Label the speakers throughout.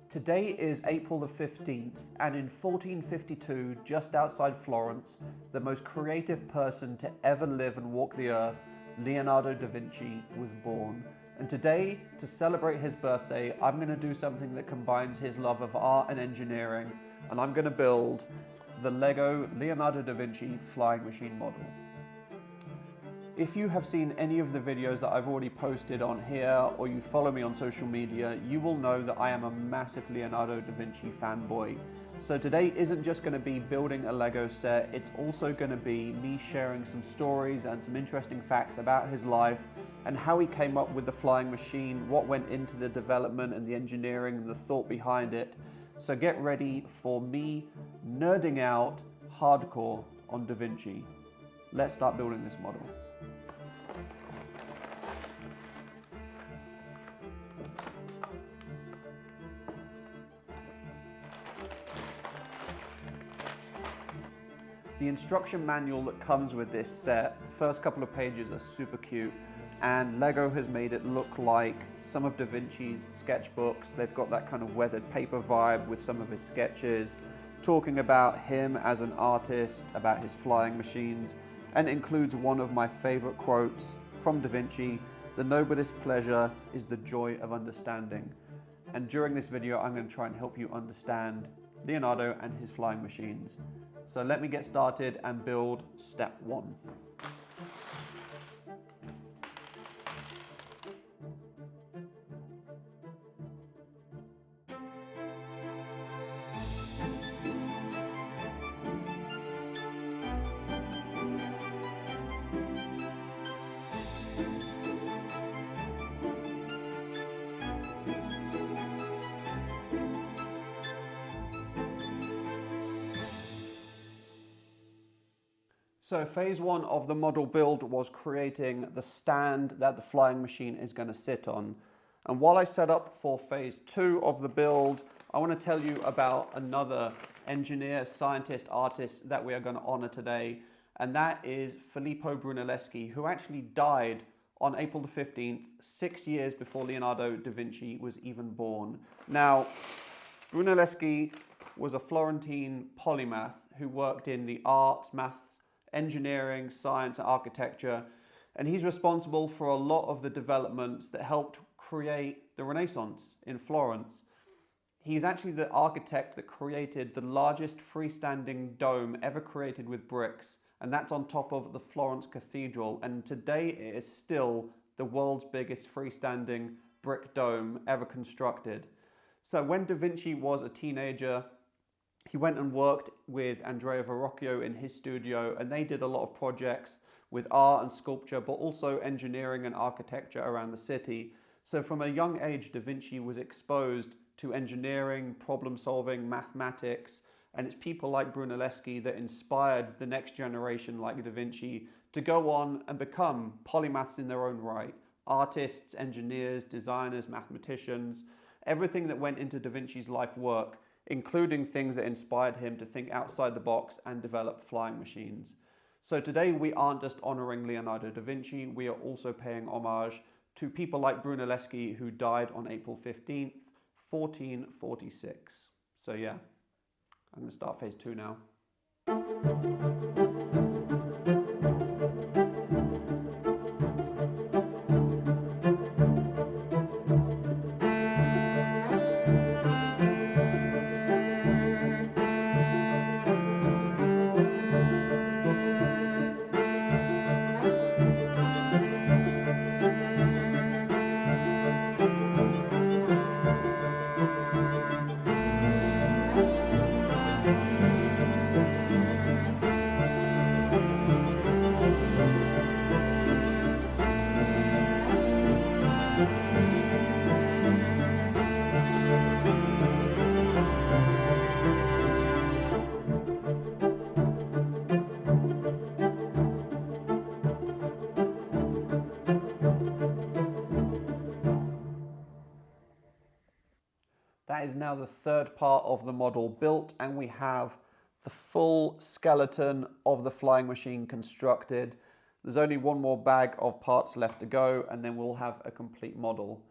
Speaker 1: Today is April the 15th, and in 1452, just outside Florence, the most creative person to ever live and walk the earth, Leonardo da Vinci, was born. And today, to celebrate his birthday, I'm going to do something that combines his love of art and engineering, and I'm going to build the Lego Leonardo da Vinci flying machine model. If you have seen any of the videos that I've already posted on here, or you follow me on social media, you will know that I am a massive Leonardo da Vinci fanboy. So today isn't just going to be building a Lego set, it's also going to be me sharing some stories and some interesting facts about his life and how he came up with the flying machine, what went into the development and the engineering and the thought behind it. So get ready for me nerding out hardcore on Da Vinci. Let's start building this model. The instruction manual that comes with this set, the first couple of pages are super cute, and Lego has made it look like some of Da Vinci's sketchbooks. They've got that kind of weathered paper vibe with some of his sketches, talking about him as an artist, about his flying machines, and it includes one of my favorite quotes from Da Vinci: "The noblest pleasure is the joy of understanding." And during this video, I'm going to try and help you understand Leonardo and his flying machines. So let me get started and build step one. So phase one of the model build was creating the stand that the flying machine is going to sit on. And while I set up for phase two of the build, I want to tell you about another engineer, scientist, artist that we are going to honor today. And that is Filippo Brunelleschi, who actually died on April the 15th, 6 years before Leonardo da Vinci was even born. Now, Brunelleschi was a Florentine polymath who worked in the arts, maths, engineering, science, and architecture, and he's responsible for a lot of the developments that helped create the Renaissance in Florence. He's actually the architect that created the largest freestanding dome ever created with bricks, and that's on top of the Florence Cathedral, and today it is still the world's biggest freestanding brick dome ever constructed. So when Da Vinci was a teenager, he went and worked with Andrea Verrocchio in his studio, and they did a lot of projects with art and sculpture, but also engineering and architecture around the city. So from a young age, Da Vinci was exposed to engineering, problem solving, mathematics, and it's people like Brunelleschi that inspired the next generation like Da Vinci to go on and become polymaths in their own right. Artists, engineers, designers, mathematicians, everything that went into Da Vinci's life work, including things that inspired him to think outside the box and develop flying machines. So today we aren't just honoring Leonardo da Vinci, we are also paying homage to people like Brunelleschi, who died on April 15th, 1446. So yeah, I'm going to start phase two now. That is now the third part of the model built, and we have the full skeleton of the flying machine constructed. There's only one more bag of parts left to go, and then we'll have a complete model.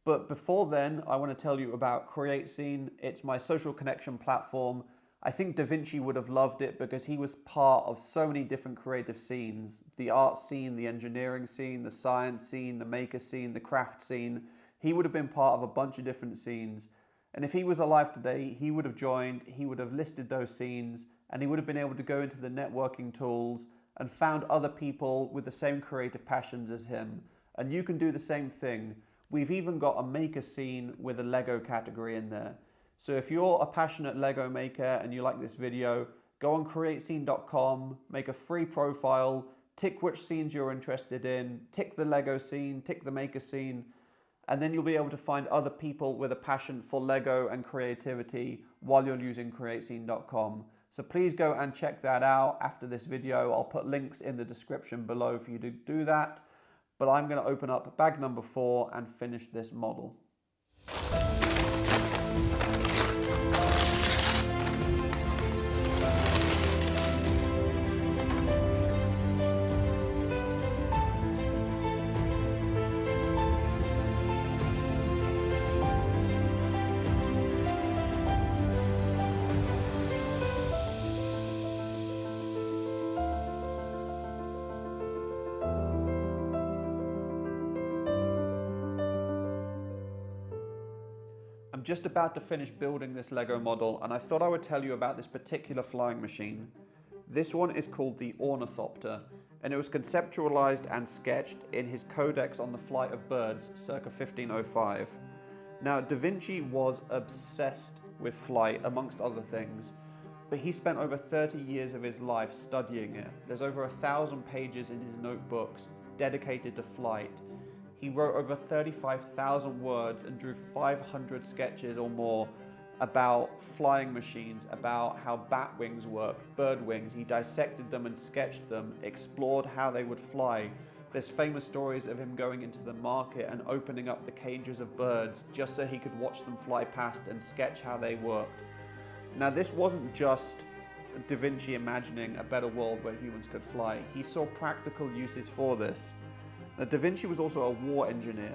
Speaker 1: But before then, I want to tell you about CreateScene. It's my social connection platform. I think Da Vinci would have loved it because he was part of so many different creative scenes. The art scene, the engineering scene, the science scene, the maker scene, the craft scene. He would have been part of a bunch of different scenes. And if he was alive today, he would have joined, he would have listed those scenes, and he would have been able to go into the networking tools and found other people with the same creative passions as him. And you can do the same thing. We've even got a maker scene with a Lego category in there. So if you're a passionate Lego maker and you like this video, go on CreateScene.com, make a free profile, tick which scenes you're interested in, tick the Lego scene, tick the maker scene, and then you'll be able to find other people with a passion for Lego and creativity while you're using CreateScene.com. So please go and check that out after this video. I'll put links in the description below for you to do that. But I'm going to open up bag number 4 and finish this model. I'm just about to finish building this Lego model, and I thought I would tell you about this particular flying machine. This one is called the Ornithopter, and it was conceptualized and sketched in his Codex on the Flight of Birds circa 1505. Now, Da Vinci was obsessed with flight, amongst other things, but he spent over 30 years of his life studying it. There's over 1,000 pages in his notebooks dedicated to flight. He wrote over 35,000 words and drew 500 sketches or more about flying machines, about how bat wings work, bird wings. He dissected them and sketched them, explored how they would fly. There's famous stories of him going into the market and opening up the cages of birds just so he could watch them fly past and sketch how they worked. Now, this wasn't just Da Vinci imagining a better world where humans could fly. He saw practical uses for this. Now, Da Vinci was also a war engineer.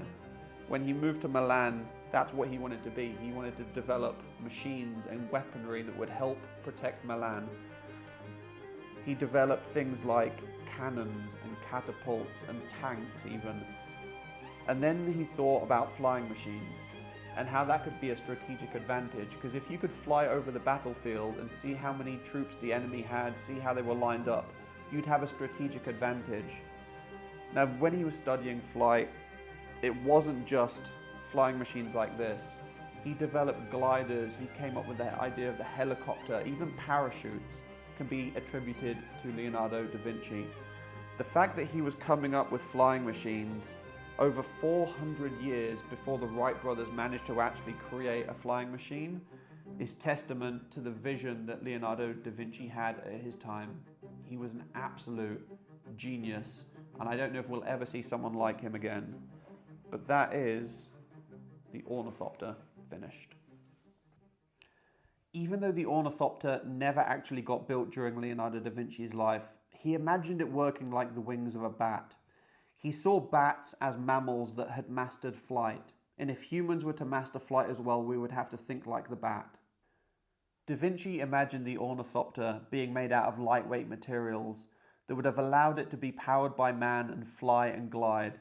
Speaker 1: When he moved to Milan, that's what he wanted to be. He wanted to develop machines and weaponry that would help protect Milan. He developed things like cannons and catapults and tanks even. And then he thought about flying machines and how that could be a strategic advantage, because if you could fly over the battlefield and see how many troops the enemy had, see how they were lined up, you'd have a strategic advantage. Now, when he was studying flight, it wasn't just flying machines like this. He developed gliders, he came up with the idea of the helicopter, even parachutes can be attributed to Leonardo da Vinci. The fact that he was coming up with flying machines over 400 years before the Wright brothers managed to actually create a flying machine is testament to the vision that Leonardo da Vinci had at his time. He was an absolute genius, and I don't know if we'll ever see someone like him again. But that is the Ornithopter finished. Even though the Ornithopter never actually got built during Leonardo da Vinci's life, he imagined it working like the wings of a bat. He saw bats as mammals that had mastered flight, and if humans were to master flight as well, we would have to think like the bat. Da Vinci imagined the Ornithopter being made out of lightweight materials that would have allowed it to be powered by man and fly and glide.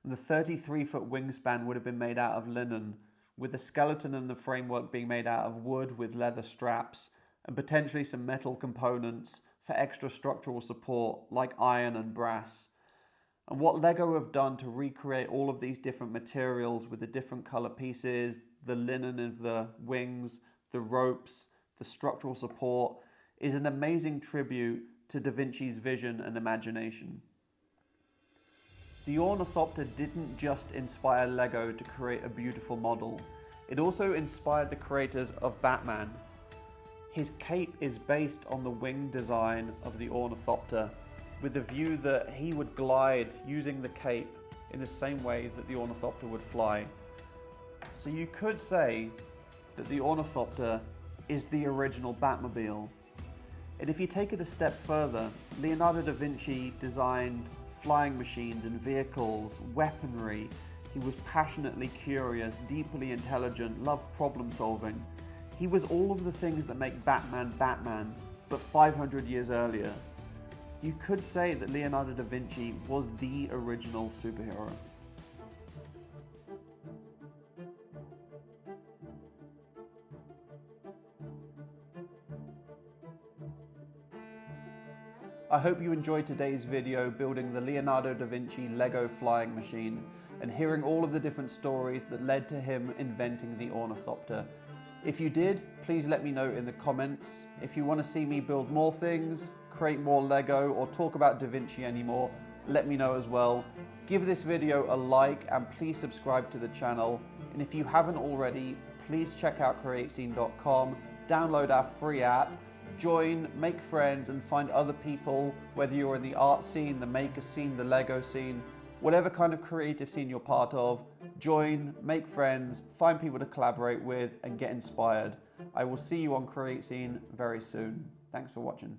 Speaker 1: And the 33-foot wingspan would have been made out of linen, with the skeleton and the framework being made out of wood with leather straps, and potentially some metal components for extra structural support like iron and brass. And what Lego have done to recreate all of these different materials with the different color pieces, the linen of the wings, the ropes, the structural support, is an amazing tribute to Da Vinci's vision and imagination. The Ornithopter didn't just inspire Lego to create a beautiful model, it also inspired the creators of Batman. His cape is based on the wing design of the Ornithopter, with the view that he would glide using the cape in the same way that the Ornithopter would fly. So you could say that the Ornithopter is the original Batmobile. And if you take it a step further, Leonardo da Vinci designed flying machines and vehicles, weaponry. He was passionately curious, deeply intelligent, loved problem solving. He was all of the things that make Batman Batman, but 500 years earlier. You could say that Leonardo da Vinci was the original superhero. I hope you enjoyed today's video building the Leonardo da Vinci Lego flying machine and hearing all of the different stories that led to him inventing the Ornithopter. If you did, please let me know in the comments. If you want to see me build more things, create more Lego, or talk about Da Vinci anymore, let me know as well. Give this video a like and please subscribe to the channel. And if you haven't already, please check out CreateScene.com, download our free app, join, make friends, and find other people, whether you're in the art scene, the maker scene, the Lego scene, whatever kind of creative scene you're part of, join, make friends, find people to collaborate with, and get inspired. I will see you on CreateScene very soon. Thanks for watching.